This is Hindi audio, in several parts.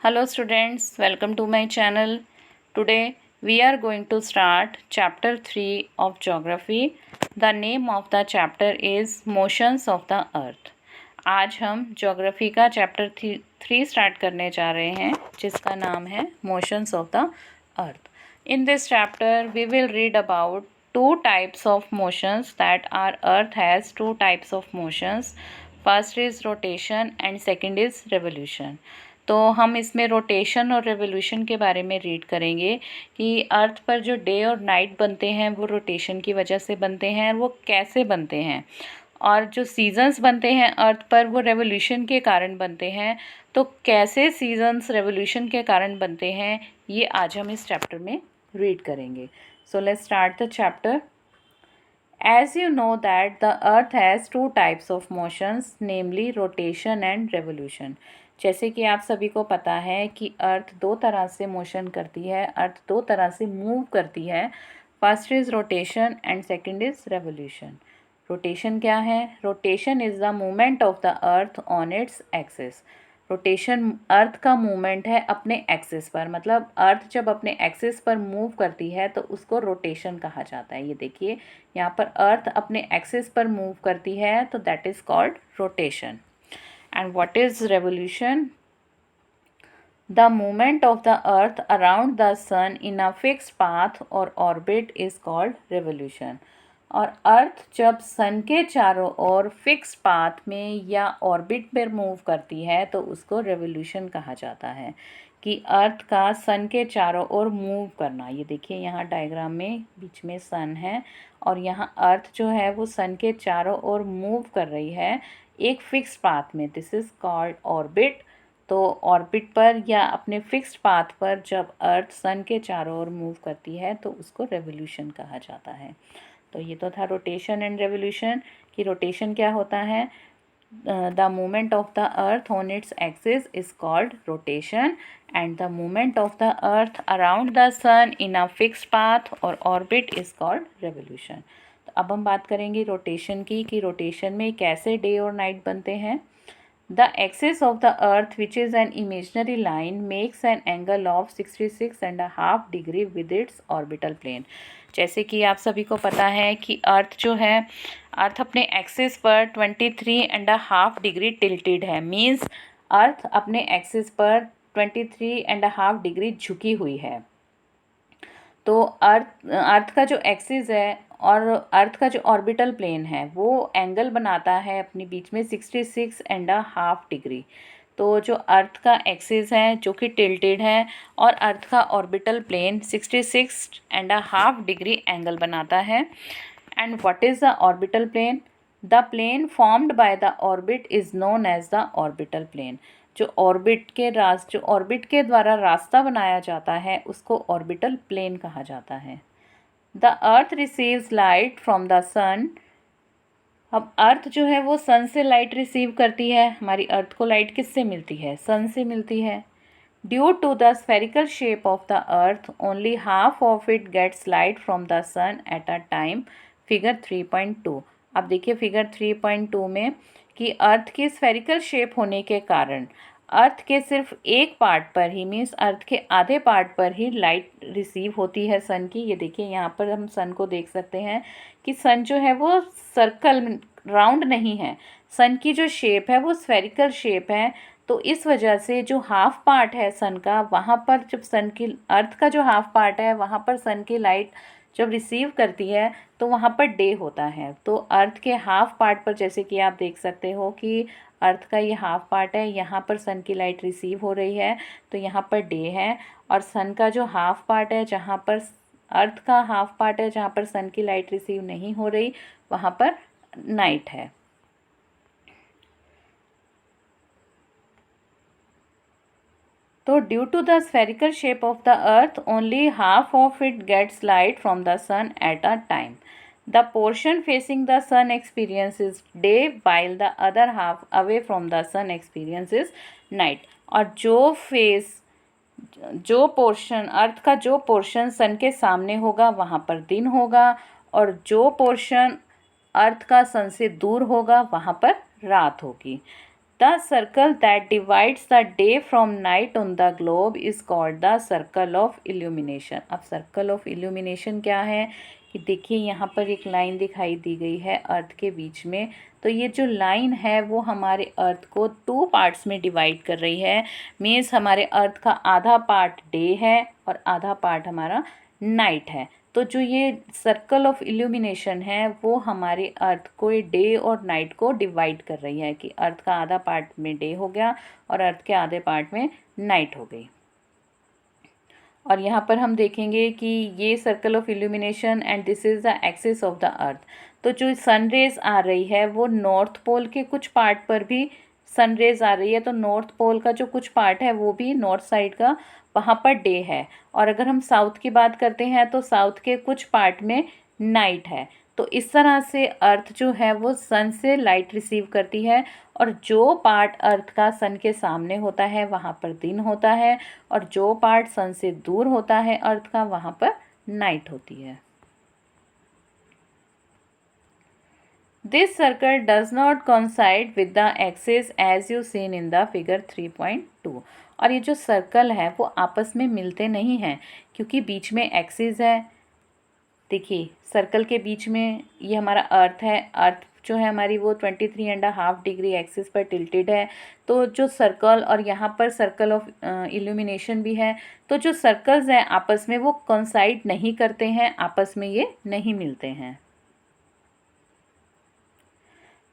Hello students, welcome to my channel. Today we are going to start chapter 3 of geography. The name of the chapter is Motions of the Earth. आज हम ज्योग्राफी का चैप्टर 3 स्टार्ट करने जा रहे हैं जिसका नाम है Motions of the Earth. In this chapter we will read about two types of motions that our Earth has two types of motions. First is rotation and second is revolution. तो हम इसमें रोटेशन और रेवोल्यूशन के बारे में रीड करेंगे कि अर्थ पर जो डे और नाइट बनते हैं वो रोटेशन की वजह से बनते हैं, वो कैसे बनते हैं, और जो सीजन्स बनते हैं अर्थ पर वो रेवोल्यूशन के कारण बनते हैं। तो कैसे सीजन्स रेवोल्यूशन के कारण बनते हैं ये आज हम इस चैप्टर में रीड करेंगे। So let's start the chapter. As you know that the earth has two types of motions, namely rotation and revolution. जैसे कि आप सभी को पता है कि अर्थ दो तरह से मोशन करती है, अर्थ दो तरह से मूव करती है। First is rotation and second is revolution. Rotation क्या है? Rotation is the movement of the earth on its axis. Rotation earth का मूवमेंट है अपने एक्सिस पर, मतलब अर्थ जब अपने एक्सिस पर मूव करती है तो उसको रोटेशन कहा जाता है। ये देखिए यहाँ पर अर्थ अपने एक्सिस पर मूव करती है तो that is called rotation. And what is revolution? The movement of the earth around the sun in a fixed path और ऑर्बिट इज़ कॉल्ड रेवोल्यूशन। और अर्थ जब सन के चारों ओर फिक्स पाथ में या ऑर्बिट पर मूव करती है तो उसको रेवोल्यूशन कहा जाता है। कि अर्थ का सन के चारों ओर मूव करना। ये देखिए यहाँ डायग्राम में बीच में सन है और यहाँ अर्थ जो है वो सन के चारों ओर मूव कर रही है एक फिक्स पाथ में। This is called orbit. तो ऑर्बिट पर या अपने फिक्स्ड पाथ पर जब अर्थ सन के चारों ओर मूव करती है तो उसको रेवोल्यूशन कहा जाता है। तो ये तो था रोटेशन एंड रेवोल्यूशन। कि रोटेशन क्या होता है? The movement of the earth on its axis is called rotation and the movement of the earth around the sun in a fixed path और ऑर्बिट इज कॉल्ड रेवोल्यूशन। तो अब हम बात करेंगे रोटेशन की कि रोटेशन में कैसे डे और नाइट बनते हैं। The axis of the earth, which is an imaginary line, makes an angle of 66.5 degree with its orbital plane. जैसे कि आप सभी को पता है कि अर्थ जो है, अर्थ अपने एक्सिस पर 23.5 डिग्री टिल्टेड है। मीन्स अर्थ अपने एक्सिस पर 23.5 डिग्री झुकी हुई है। तो अर्थ का जो एक्सिस है और अर्थ का जो ऑर्बिटल प्लेन है वो एंगल बनाता है अपने बीच में 66.5 डिग्री। तो जो अर्थ का एक्सिस है जो कि टिल्टेड है और अर्थ का ऑर्बिटल प्लेन 66.5 डिग्री एंगल बनाता है। And what is the orbital plane? The plane formed by the orbit is known as the orbital plane. जो ऑर्बिट के द्वारा रास्ता बनाया जाता है उसको ऑर्बिटल प्लेन कहा जाता है। The earth receives light from the sun. अब अर्थ जो है वो सन से लाइट रिसीव करती है। हमारी अर्थ को लाइट किससे मिलती है? सन से मिलती है। Due to the spherical shape of the earth only half of it gets light from the sun at a time. Figure 3.2। अब देखिए फिगर 3.2 में कि अर्थ की स्फेरिकल शेप होने के कारण अर्थ के सिर्फ एक पार्ट पर ही, मीन्स अर्थ के आधे पार्ट पर ही लाइट रिसीव होती है सन की। ये देखिए यहाँ पर हम सन को देख सकते हैं कि सन जो है वो सर्कल राउंड नहीं है, सन की जो शेप है वो स्फेरिकल शेप है। तो इस वजह से जो हाफ पार्ट है सन का, वहाँ पर जब सन की अर्थ का जो हाफ पार्ट है वहाँ पर सन की लाइट जब रिसीव करती है तो वहाँ पर डे होता है। तो अर्थ के हाफ पार्ट पर जैसे कि आप देख सकते हो कि अर्थ का ये हाफ पार्ट है, यहाँ पर सन की लाइट रिसीव हो रही है तो यहाँ पर डे है। और सन का जो हाफ पार्ट है, जहाँ पर अर्थ का हाफ पार्ट है जहाँ पर सन की लाइट रिसीव नहीं हो रही, वहाँ पर नाइट है। तो due to the spherical shape of the earth only half of it gets light from the sun at a time. The portion facing the sun experiences day while the other half away from the sun experiences night. और जो पोर्शन अर्थ का जो पोर्शन सन के सामने होगा वहाँ पर दिन होगा और जो पोर्शन अर्थ का सन से दूर होगा वहाँ पर रात होगी। The circle that divides the day from night on the globe is called the circle of illumination. अब circle of illumination क्या है कि देखिए यहाँ पर एक लाइन दिखाई दी गई है अर्थ के बीच में। तो ये जो लाइन है वो हमारे अर्थ को 2 पार्ट्स में डिवाइड कर रही है। मीन्स हमारे अर्थ का आधा पार्ट डे है और आधा पार्ट हमारा नाइट है। तो जो ये सर्कल ऑफ इल्यूमिनेशन है वो हमारे अर्थ को डे और नाइट को डिवाइड कर रही है कि अर्थ का आधा पार्ट में डे हो गया और अर्थ के आधे पार्ट में नाइट हो गई। और यहाँ पर हम देखेंगे कि ये circle of illumination and this is the axis of the अर्थ। तो जो सन रेज आ रही है वो नॉर्थ पोल के कुछ पार्ट पर भी सन रेज आ रही है। तो नॉर्थ पोल का जो कुछ पार्ट है वो भी नॉर्थ साइड का वहाँ पर डे है। और अगर हम साउथ की बात करते हैं तो साउथ के कुछ पार्ट में नाइट है। तो इस तरह से अर्थ जो है वो सन से लाइट रिसीव करती है और जो पार्ट अर्थ का सन के सामने होता है वहाँ पर दिन होता है और जो पार्ट सन से दूर होता है अर्थ का वहाँ पर नाइट होती है। This circle does not coincide with the axis as you seen in the figure 3.2। और ये जो सर्कल है वो आपस में मिलते नहीं हैं क्योंकि बीच में एक्सिस है। देखिए सर्कल के बीच में ये हमारा अर्थ है। अर्थ जो है हमारी वो 23.5 डिग्री एक्सिस पर टिल्टेड है। तो जो सर्कल और यहाँ पर सर्कल ऑफ इल्यूमिनेशन भी है। तो जो सर्कल्स हैं आपस में वो कोइंसाइड नहीं करते हैं, आपस में ये नहीं मिलते हैं।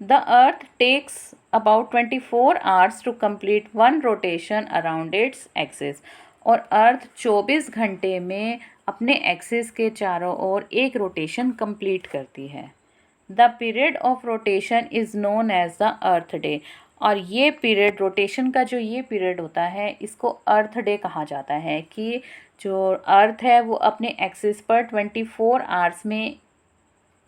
The Earth takes about 24 hours to complete one rotation around its axis। और अर्थ 24 घंटे में अपने एक्सिस के चारों ओर एक रोटेशन कंप्लीट करती है। The period of rotation is known as the earth day. और ये पीरियड रोटेशन का जो ये पीरियड होता है इसको अर्थ डे कहा जाता है कि जो अर्थ है वो अपने एक्सिस पर 24 आवर्स में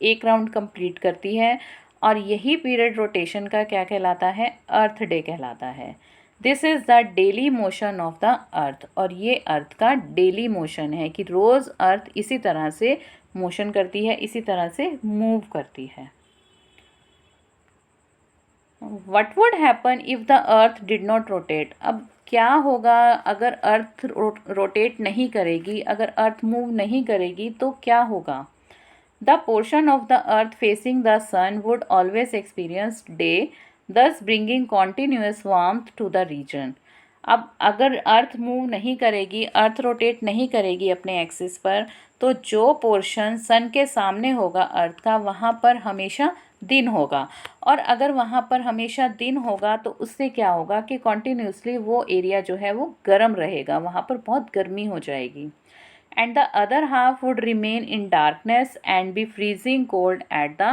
एक राउंड कंप्लीट करती है और यही पीरियड रोटेशन का क्या कहलाता है, अर्थ डे कहलाता है। This is the daily motion of the अर्थ। और ये अर्थ का डेली मोशन है कि रोज़ अर्थ इसी तरह से मोशन करती है, इसी तरह से मूव करती है। What would happen if the earth did not rotate. अब क्या होगा अगर अर्थ रोटेट नहीं करेगी, अगर अर्थ मूव नहीं करेगी तो क्या होगा। The portion of the earth facing the sun would always experience day, thus bringing continuous warmth to the region। अब अगर अर्थ मूव नहीं करेगी, अर्थ रोटेट नहीं करेगी अपने एक्सिस पर, तो जो पोर्शन सन के सामने होगा अर्थ का वहाँ पर हमेशा दिन होगा। और अगर वहाँ पर हमेशा दिन होगा तो उससे क्या होगा कि कॉन्टीन्यूसली वो एरिया जो है वो गर्म रहेगा, वहाँ पर बहुत गर्मी हो जाएगी। And the other half would remain in darkness and be freezing cold at the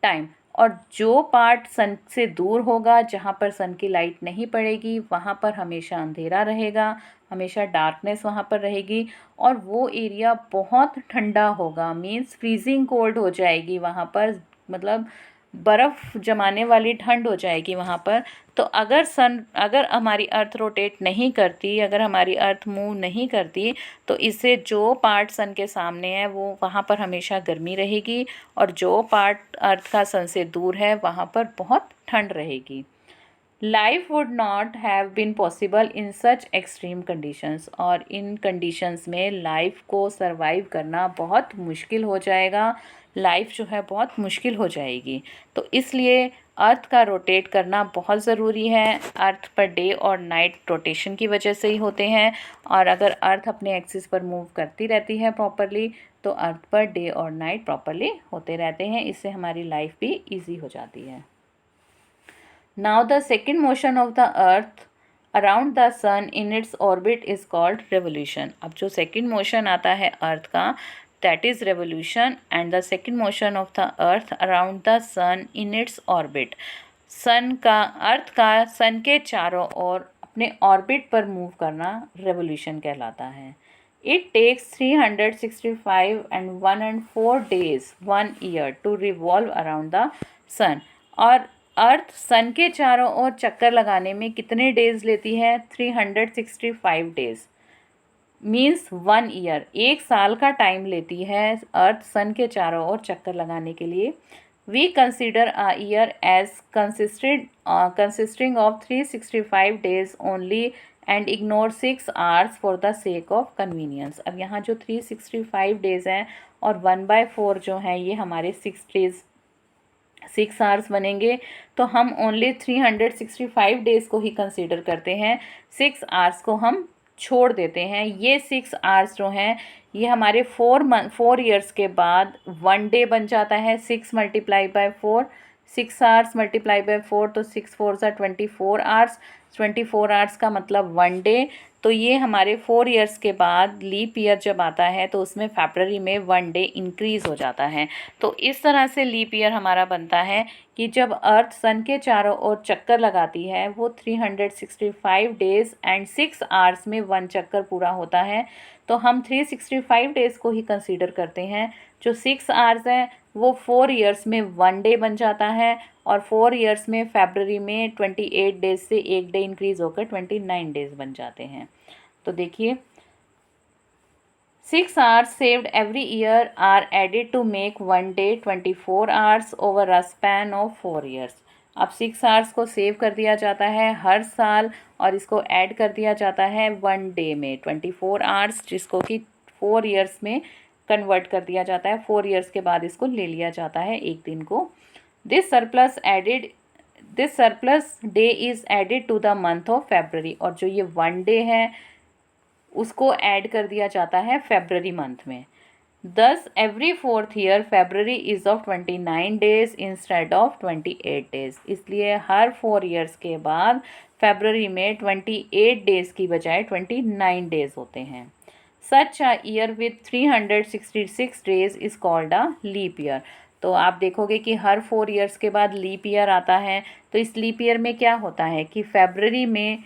time। और जो पार्ट सन से दूर होगा, जहाँ पर सन की लाइट नहीं पड़ेगी, वहाँ पर हमेशा अंधेरा रहेगा, हमेशा डार्कनेस वहाँ पर रहेगी और वो एरिया बहुत ठंडा होगा। मीन्स फ्रीजिंग कोल्ड हो जाएगी वहाँ पर, मतलब बर्फ़ जमाने वाली ठंड हो जाएगी वहाँ पर। तो अगर हमारी अर्थ रोटेट नहीं करती, अगर हमारी अर्थ मूव नहीं करती तो इससे जो पार्ट सन के सामने है वो वहाँ पर हमेशा गर्मी रहेगी और जो पार्ट अर्थ का सन से दूर है वहाँ पर बहुत ठंड रहेगी। Life would not have been possible in such extreme conditions. और इन कंडीशंस में लाइफ को सरवाइव करना बहुत मुश्किल हो जाएगा, लाइफ जो है बहुत मुश्किल हो जाएगी। तो इसलिए अर्थ का रोटेट करना बहुत ज़रूरी है। अर्थ पर डे और नाइट रोटेशन की वजह से ही होते हैं और अगर अर्थ अपने एक्सिस पर मूव करती रहती है प्रॉपरली तो अर्थ पर डे और नाइट प्रॉपरली होते रहते हैं। इससे हमारी लाइफ भी ईजी हो जाती है। Now the second motion of the earth around the sun in its orbit is called revolution. अब जो सेकेंड मोशन आता है अर्थ का that is revolution, and the second motion of the earth around the sun in its orbit। अर्थ का सन के चारों ओर अपने ऑर्बिट पर मूव करना रेवोल्यूशन कहलाता है। It takes 365 and 104 days 1 year to revolve around the sun। और अर्थ सन के चारों ओर चक्कर लगाने में कितने डेज लेती है, 365 डेज। मीन्स 1 ईयर, 1 साल का टाइम लेती है अर्थ सन के चारों ओर चक्कर लगाने के लिए। We consider a year as consisting of 365 days only and ignore 6 hours for the sake of convenience. अब यहाँ जो 365 डेज़ हैं और 1/4 जो हैं ये हमारे 6 आवर्स बनेंगे, तो हम ओनली 365 डेज़ को ही कंसीडर करते हैं, 6 आवर्स को हम छोड़ देते हैं। ये 6 आवर्स जो हैं ये हमारे 4 ईयर्स के बाद 1 डे बन जाता है। 6 multiply by 4, 6 hours multiply by 4, तो 6 4 ज़ा 24 आवर्स, 24 आवर्स का मतलब 1 डे। तो ये हमारे 4 ईयर्स के बाद लीप ईयर जब आता है तो उसमें फरवरी में 1 डे इंक्रीज़ हो जाता है। तो इस तरह से लीप ईयर हमारा बनता है कि जब अर्थ सन के चारों ओर चक्कर लगाती है वो 365 डेज़ एंड 6 आवर्स में 1 चक्कर पूरा होता है। तो हम 365 डेज़ को ही कंसीडर करते हैं। जो 6 आवर्स हैं वो 4 ईयर्स में 1 डे बन जाता है और 4 ईयर्स में फरवरी में 28 डेज़ से 1 डे इंक्रीज़ होकर 29 डेज़ बन जाते हैं। तो देखिए 6 hours saved every year are added to make 1 day 24 hours over a span of 4 years. अब 6 hours को सेव कर दिया जाता है हर साल और इसको ऐड कर दिया जाता है 1 डे में 24 hours, जिसको कि 4 ईयर्स में कन्वर्ट कर दिया जाता है। 4 ईयर्स के बाद इसको ले लिया जाता है एक दिन को। This surplus day is added to the month of February, और जो ये 1 डे है उसको ऐड कर दिया जाता है फेबररी मंथ में। दस every 4th year February is of 29 days instead of 28 days. इसलिए हर 4 ईयर्स के बाद फेबररी में 28 डेज़ की बजाय 29 डेज़ होते हैं। Such a year with 366 days is called a leap year. तो आप देखोगे कि हर 4 ईयर्स के बाद लीप ईयर आता है। तो इस लीप ईयर में क्या होता है कि फेबररी में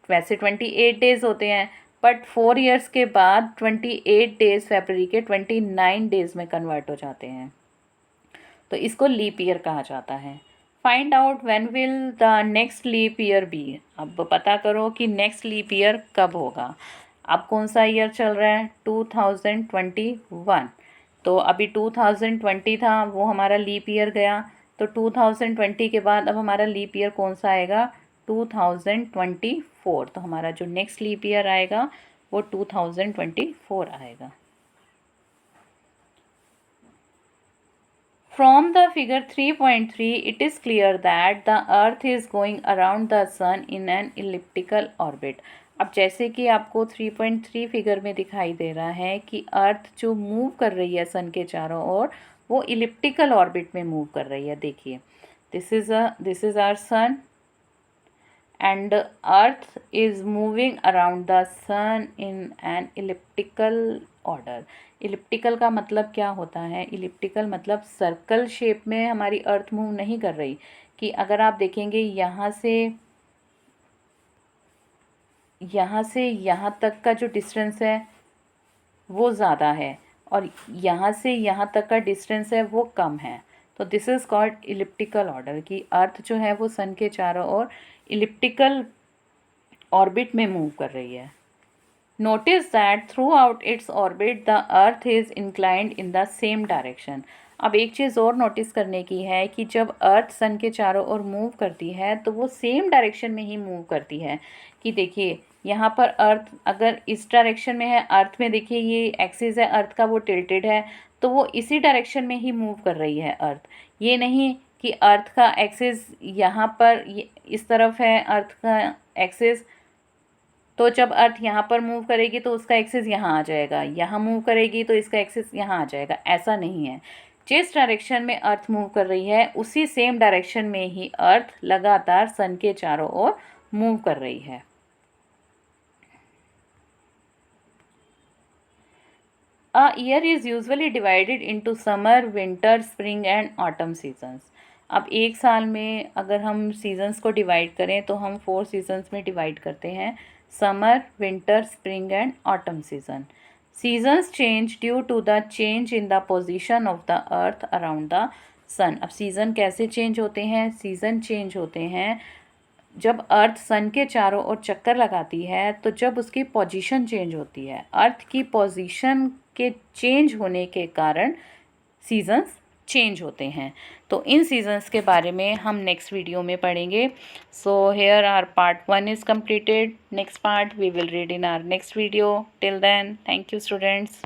वैसे 28 डेज़ होते हैं, बट 4 ईयर्स के बाद 28 डेज़ फेबररी के 29 डेज़ में कन्वर्ट हो जाते हैं। तो इसको लीप ईयर कहा जाता है। Find out when will the next leap year be. अब पता करो कि नेक्स्ट लीप ईयर कब होगा। अब कौन सा ईयर चल रहा है? 2021। तो अभी 2020 था, वो हमारा लीप ईयर गया। तो 2020 के बाद अब हमारा लीप ईयर कौन सा आएगा? 2024। तो हमारा जो नेक्स्ट लीप ईयर आएगा वो 2024 आएगा। From the figure 3.3, it is clear that the earth is going around the sun in an elliptical orbit. अब जैसे कि आपको 3.3 फिगर में दिखाई दे रहा है कि अर्थ जो मूव कर रही है सन के चारों ओर वो इलिप्टिकल ऑर्बिट में मूव कर रही है। देखिए this is our sun and the earth is moving around the sun in an elliptical order. Elliptical का मतलब क्या होता है? इलिप्टिकल मतलब सर्कल शेप में हमारी अर्थ मूव नहीं कर रही। कि अगर आप देखेंगे यहाँ से यहाँ तक का जो डिस्टेंस है वो ज़्यादा है और यहाँ से यहाँ तक का डिस्टेंस है वो कम है। तो this is called elliptical order कि अर्थ जो है वो सन के चारों ओर इलिप्टिकल ऑर्बिट में मूव कर रही है। Notice that through out its orbit the earth is inclined in the same direction. अब एक चीज़ और नोटिस करने की है कि जब अर्थ सन के चारों ओर मूव करती है तो वो सेम डायरेक्शन में ही मूव करती है। कि देखिए यहाँ पर अर्थ अगर इस डायरेक्शन में है, अर्थ में देखिए ये एक्सिस है अर्थ का वो टिल्टेड है, तो वो इसी डायरेक्शन में ही मूव कर रही है अर्थ। ये नहीं कि अर्थ का एक्सिस यहाँ पर इस तरफ है अर्थ का एक्सिस, तो जब अर्थ यहाँ पर मूव करेगी तो उसका एक्सिस यहाँ आ जाएगा, यहाँ मूव करेगी तो इसका एक्सिस यहाँ आ जाएगा। ऐसा नहीं है। जिस डायरेक्शन में अर्थ मूव कर रही है उसी सेम डायरेक्शन में ही अर्थ लगातार सन के चारों ओर मूव कर रही है। A year is usually divided into summer, winter, spring and autumn seasons. अब एक साल में अगर हम सीजन्स को डिवाइड करें तो हम 4 सीजन्स में डिवाइड करते हैं, summer, winter, spring and autumn season. Seasons change due to the change in the position of the earth around the sun. अब सीज़न कैसे चेंज होते हैं? सीज़न चेंज होते हैं जब अर्थ सन के चारों ओर चक्कर लगाती है, तो जब उसकी पोजीशन चेंज होती है, अर्थ की पोजीशन के चेंज होने के कारण सीजन्स चेंज होते हैं। तो इन सीजन्स के बारे में हम नेक्स्ट वीडियो में पढ़ेंगे. So here are part 1 is completed. Next part we will read in our next video. Till then, thank you students.